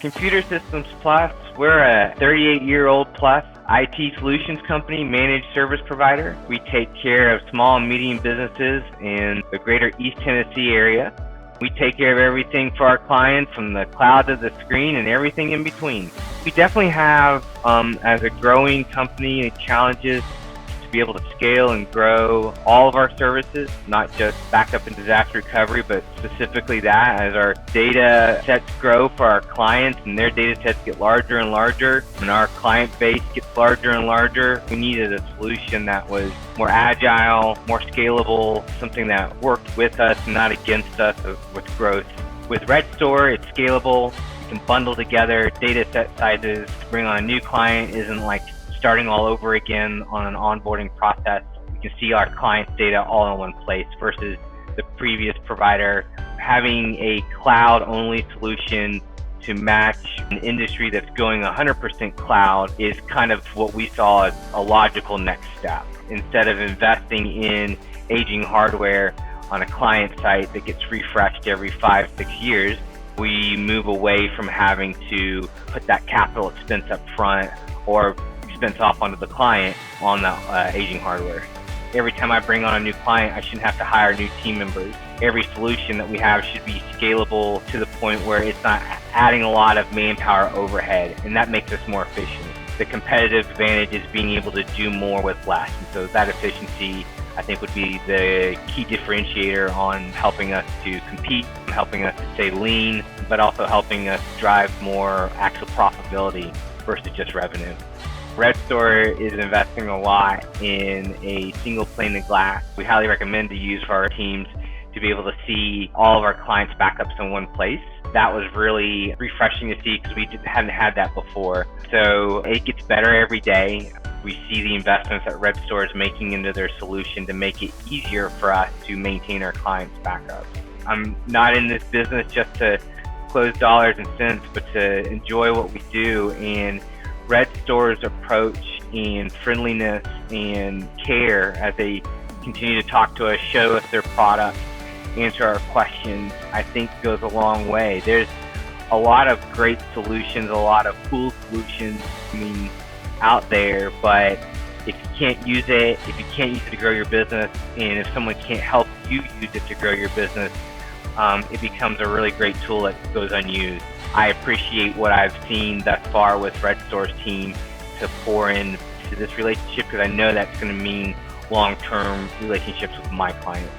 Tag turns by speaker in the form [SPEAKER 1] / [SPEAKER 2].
[SPEAKER 1] Computer Systems Plus, we're a 38-year-old plus IT solutions company, managed service provider. We take care of small and medium businesses in the greater East Tennessee area. We take care of everything for our clients, from the cloud to the screen and everything in between. We definitely have, as a growing company, challenges to be able to scale and grow all of our services, not just backup and disaster recovery, but specifically that as our data sets grow for our clients and their data sets get larger and larger and our client base gets larger and larger. We needed a solution that was more agile, more scalable, something that worked with us, not against us with growth. With Redstor, it's scalable. You can bundle together data set sizes. To bring on a new client isn't like starting all over again on an onboarding process. We can see our client's data all in one place versus the previous provider. Having a cloud-only solution to match an industry that's going 100% cloud is kind of what we saw as a logical next step. Instead of investing in aging hardware on a client site that gets refreshed every 5-6 years, we move away from having to put that capital expense up front or expense off onto the client on the aging hardware. Every time I bring on a new client, I shouldn't have to hire new team members. Every solution that we have should be scalable to the point where it's not adding a lot of manpower overhead, and that makes us more efficient. The competitive advantage is being able to do more with less, and so that efficiency, I think, would be the key differentiator on helping us to compete, helping us to stay lean, but also helping us drive more actual profitability versus just revenue. Redstor is investing a lot in a single pane of glass. We highly recommend to use for our teams to be able to see all of our clients' backups in one place. That was really refreshing to see because we hadn't had that before. So it gets better every day. We see the investments that Redstor is making into their solution to make it easier for us to maintain our clients' backups. I'm not in this business just to close dollars and cents, but to enjoy what we do. And Redstor's approach and friendliness and care as they continue to talk to us, show us their product, answer our questions, I think goes a long way. There's a lot of great solutions, a lot of cool solutions out there, but if you can't use it, if you can't use it to grow your business, and if someone can't help you use it to grow your business, it becomes a really great tool that goes unused. I appreciate what I've seen thus far with Redstor's team to pour into this relationship because I know that's going to mean long-term relationships with my clients.